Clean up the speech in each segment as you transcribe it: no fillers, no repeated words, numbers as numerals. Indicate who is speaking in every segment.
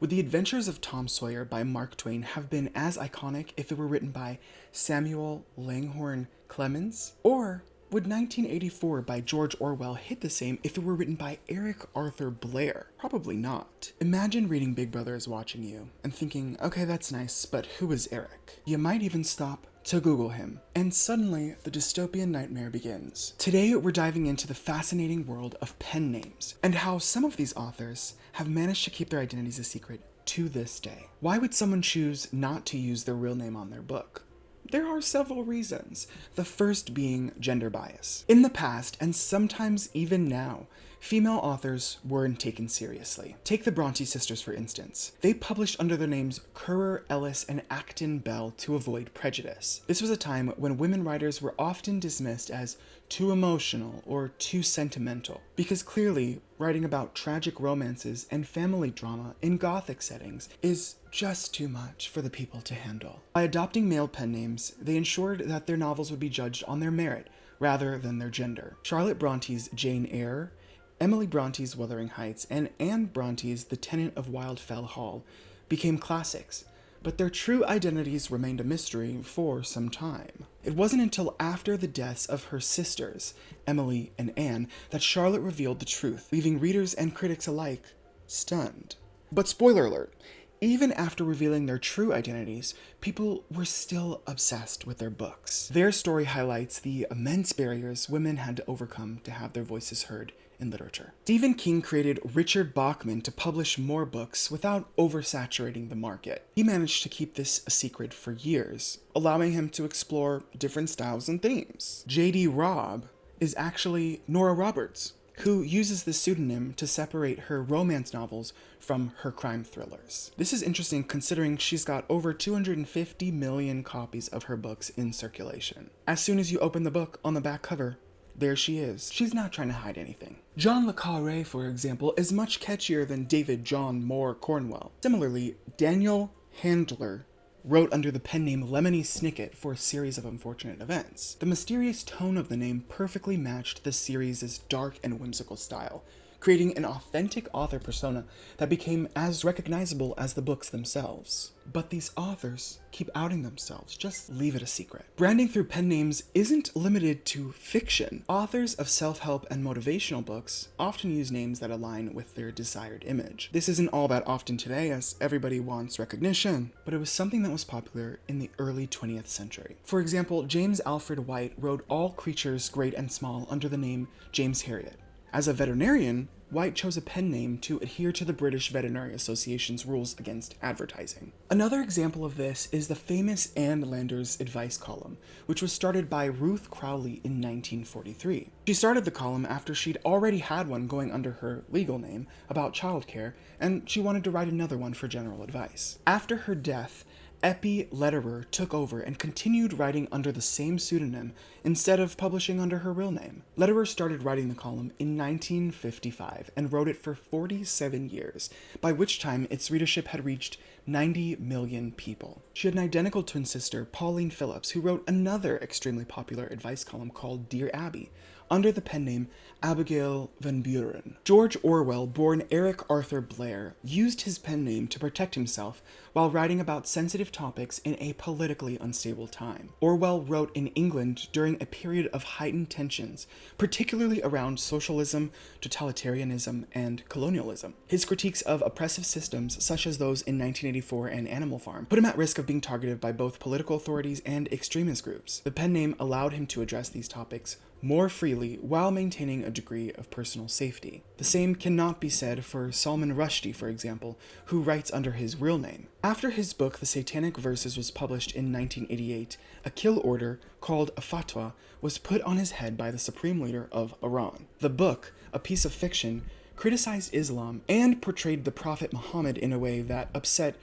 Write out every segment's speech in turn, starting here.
Speaker 1: Would The Adventures of Tom Sawyer by Mark Twain have been as iconic if it were written by Samuel Langhorne Clemens? Or would 1984 by George Orwell hit the same if it were written by Eric Arthur Blair? Probably not. Imagine reading Big Brother is watching you and thinking, okay, that's nice, but who is Eric? You might even stop to Google him, and suddenly the dystopian nightmare begins. Today we're diving into the fascinating world of pen names and how some of these authors have managed to keep their identities a secret to this day. Why would someone choose not to use their real name on their book? There are several reasons, the first being gender bias. In the past, and sometimes even now, female authors weren't taken seriously. Take the Brontë sisters, for instance. They published under their names Currer, Ellis, and Acton Bell to avoid prejudice. This was a time when women writers were often dismissed as too emotional or too sentimental, because clearly writing about tragic romances and family drama in Gothic settings is just too much for the people to handle. By adopting male pen names, they ensured that their novels would be judged on their merit rather than their gender. Charlotte Bronte's Jane Eyre, Emily Bronte's Wuthering Heights, and Anne Bronte's The Tenant of Wildfell Hall became classics, but their true identities remained a mystery for some time. It wasn't until after the deaths of her sisters, Emily and Anne, that Charlotte revealed the truth, leaving readers and critics alike stunned. But spoiler alert, even after revealing their true identities, people were still obsessed with their books. Their story highlights the immense barriers women had to overcome to have their voices heard in literature. Stephen King created Richard Bachman to publish more books without oversaturating the market. He managed to keep this a secret for years, allowing him to explore different styles and themes. J.D. Robb is actually Nora Roberts, who uses this pseudonym to separate her romance novels from her crime thrillers. This is interesting considering she's got over 250 million copies of her books in circulation. As soon as you open the book, on the back cover, there she is. She's not trying to hide anything. John le Carré, for example, is much catchier than David John Moore Cornwell. Similarly, Daniel Handler wrote under the pen name Lemony Snicket for a series of unfortunate events. The mysterious tone of the name perfectly matched the series' dark and whimsical style, creating an authentic author persona that became as recognizable as the books themselves. But these authors keep outing themselves, just leave it a secret. Branding through pen names isn't limited to fiction. Authors of self-help and motivational books often use names that align with their desired image. This isn't all that often today, as everybody wants recognition, but it was something that was popular in the early 20th century. For example, James Alfred White wrote All Creatures Great and Small under the name James Herriot. As a veterinarian, White chose a pen name to adhere to the British Veterinary Association's rules against advertising. Another example of this is the famous Anne Landers advice column, which was started by Ruth Crowley in 1943. She started the column after she'd already had one going under her legal name about childcare, and she wanted to write another one for general advice. After her death, Eppie Lederer took over and continued writing under the same pseudonym instead of publishing under her real name. Lederer started writing the column in 1955 and wrote it for 47 years, by which time its readership had reached 90 million people. She had an identical twin sister, Pauline Phillips, who wrote another extremely popular advice column called Dear Abby, under the pen name Abigail Van Buren. George Orwell, born Eric Arthur Blair, used his pen name to protect himself while writing about sensitive topics in a politically unstable time. Orwell wrote in England during a period of heightened tensions, particularly around socialism, totalitarianism, and colonialism. His critiques of oppressive systems, such as those in 1984 and Animal Farm, put him at risk of being targeted by both political authorities and extremist groups. The pen name allowed him to address these topics more freely while maintaining a degree of personal safety. The same cannot be said for Salman Rushdie, for example, who writes under his real name. After his book The Satanic Verses was published in 1988, a kill order called a fatwa was put on his head by the supreme leader of Iran. The book, a piece of fiction, criticized Islam and portrayed the Prophet Muhammad in a way that upset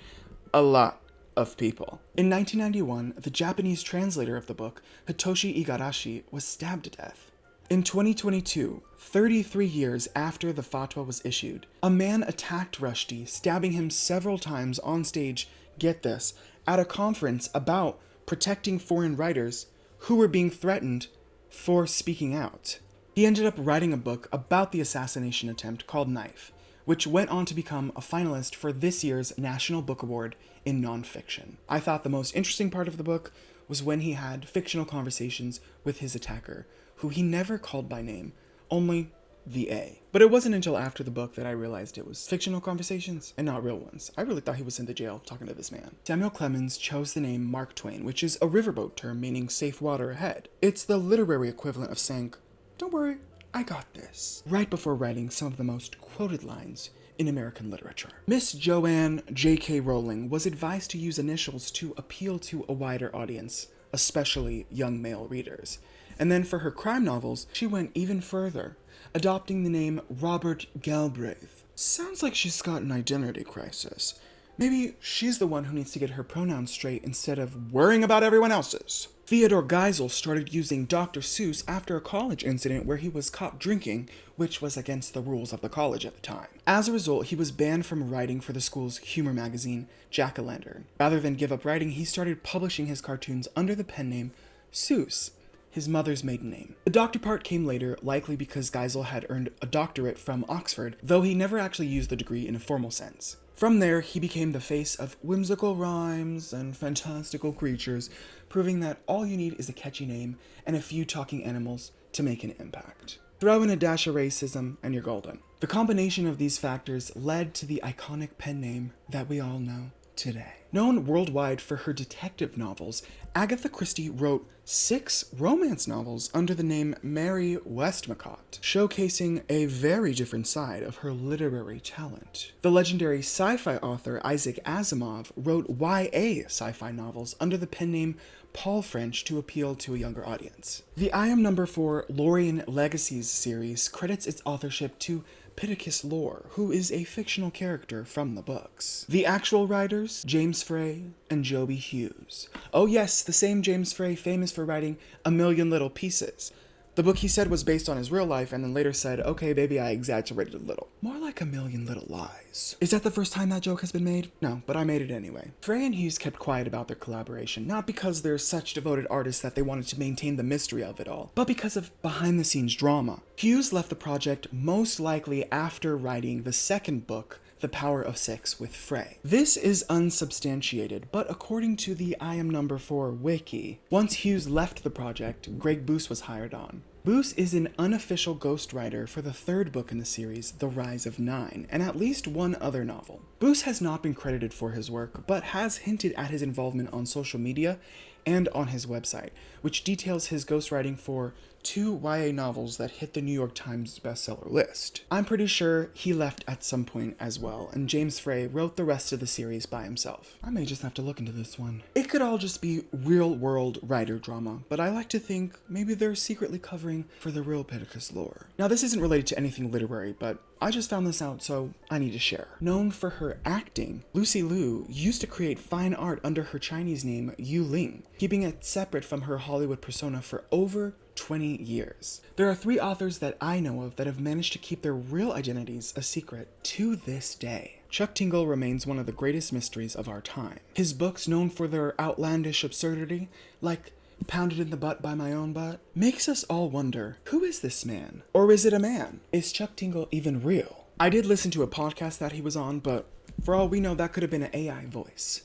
Speaker 1: a lot of people. In 1991, the Japanese translator of the book, Hitoshi Igarashi, was stabbed to death. In 2022, 33 years after the fatwa was issued, a man attacked Rushdie, stabbing him several times on stage, get this, at a conference about protecting foreign writers who were being threatened for speaking out. He ended up writing a book about the assassination attempt called Knife, which went on to become a finalist for this year's National Book Award in nonfiction. I thought the most interesting part of the book was when he had fictional conversations with his attacker, who he never called by name, only the A. But it wasn't until after the book that I realized it was fictional conversations and not real ones. I really thought he was in the jail talking to this man. Samuel Clemens chose the name Mark Twain, which is a riverboat term meaning safe water ahead. It's the literary equivalent of saying, "Don't worry, I got this," right before writing some of the most quoted lines in American literature. Miss Joanne J.K. Rowling was advised to use initials to appeal to a wider audience, especially young male readers. And then for her crime novels, she went even further, adopting the name Robert Galbraith. Sounds like she's got an identity crisis. Maybe she's the one who needs to get her pronouns straight instead of worrying about everyone else's. Theodore Geisel started using Dr. Seuss after a college incident where he was caught drinking, which was against the rules of the college at the time. As a result, he was banned from writing for the school's humor magazine, Jack-O-Lantern. Rather than give up writing, he started publishing his cartoons under the pen name Seuss, his mother's maiden name. The doctor part came later, likely because Geisel had earned a doctorate from Oxford, though he never actually used the degree in a formal sense. From there, he became the face of whimsical rhymes and fantastical creatures, proving that all you need is a catchy name and a few talking animals to make an impact. Throw in a dash of racism and you're golden. The combination of these factors led to the iconic pen name that we all know today. Known worldwide for her detective novels, Agatha Christie wrote 6 romance novels under the name Mary Westmacott, showcasing a very different side of her literary talent. The legendary sci-fi author Isaac Asimov wrote YA sci-fi novels under the pen name Paul French to appeal to a younger audience. The I Am Number 4 Lorien Legacies series credits its authorship to Pittacus Lore, who is a fictional character from the books. The actual writers, James Frey and Joby Hughes. Oh yes, the same James Frey famous for writing A Million Little Pieces. The book he said was based on his real life and then later said, okay baby, I exaggerated a little. More like A Million Little Lies. Is that the first time that joke has been made? No, but I made it anyway. Frey and Hughes kept quiet about their collaboration, not because they're such devoted artists that they wanted to maintain the mystery of it all, but because of behind-the-scenes drama. Hughes left the project most likely after writing the second book, The Power of Six, with Frey. This is unsubstantiated, but according to the I Am Number 4 wiki, once Hughes left the project, Greg Boose was hired on. Boose is an unofficial ghostwriter for the third book in the series, The Rise of Nine, and at least one other novel. Boose has not been credited for his work, but has hinted at his involvement on social media and on his website, which details his ghostwriting for 2 YA novels that hit the New York Times bestseller list. I'm pretty sure he left at some point as well, and James Frey wrote the rest of the series by himself. I may just have to look into this one. It could all just be real-world writer drama, but I like to think maybe they're secretly covering for the real Pittacus Lore. Now, this isn't related to anything literary, but I just found this out, so I need to share. Known for her acting, Lucy Liu used to create fine art under her Chinese name Yu Ling, keeping it separate from her Hollywood persona for over 20 years. There are 3 authors that I know of that have managed to keep their real identities a secret to this day. Chuck Tingle remains one of the greatest mysteries of our time. His books, known for their outlandish absurdity, like Pounded in the Butt by My Own Butt, makes us all wonder, who is this man? Or is it a man? Is Chuck Tingle even real? I did listen to a podcast that he was on, but for all we know, that could have been an AI voice.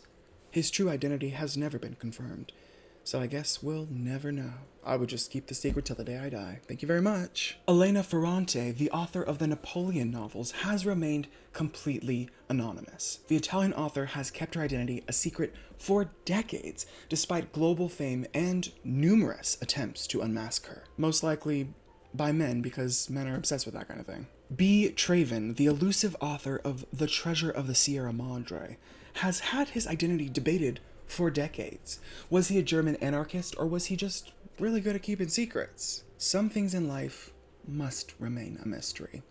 Speaker 1: His true identity has never been confirmed, so I guess we'll never know. I would just keep the secret till the day I die. Thank you very much. Elena Ferrante, the author of the Napoleon novels, has remained completely anonymous. The Italian author has kept her identity a secret for decades, despite global fame and numerous attempts to unmask her. Most likely by men, because men are obsessed with that kind of thing. B. Traven, the elusive author of The Treasure of the Sierra Madre, has had his identity debated for decades. Was he a German anarchist, or was he just really good at keeping secrets? Some things in life must remain a mystery,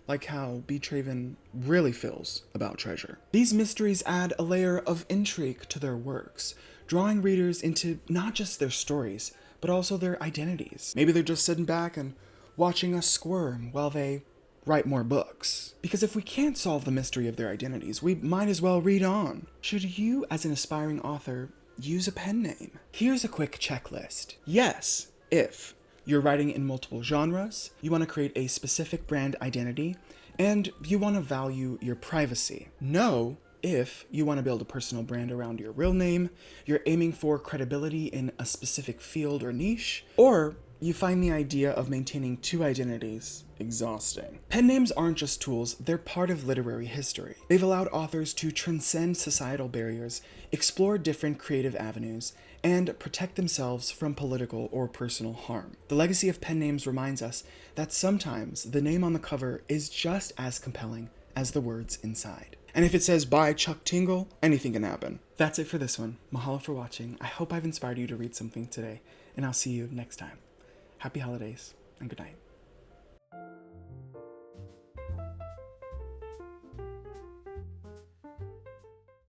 Speaker 1: like how B. Traven really feels about treasure. These mysteries add a layer of intrigue to their works, drawing readers into not just their stories, but also their identities. Maybe they're just sitting back and watching us squirm while they write more books. Because if we can't solve the mystery of their identities, we might as well read on. Should you, as an aspiring author, use a pen name? Here's a quick checklist. Yes, if you're writing in multiple genres, you want to create a specific brand identity, And you want to value your privacy. Know if you want to build a personal brand around your real name, you're aiming for credibility in a specific field or niche, or you find the idea of maintaining two identities exhausting. Pen names aren't just tools, they're part of literary history. They've allowed authors to transcend societal barriers, explore different creative avenues, and protect themselves from political or personal harm. The legacy of pen names reminds us that sometimes the name on the cover is just as compelling as the words inside. And if it says by Chuck Tingle, anything can happen. That's it for this one. Mahalo for watching. I hope I've inspired you to read something today, and I'll see you next time. Happy holidays, and good night.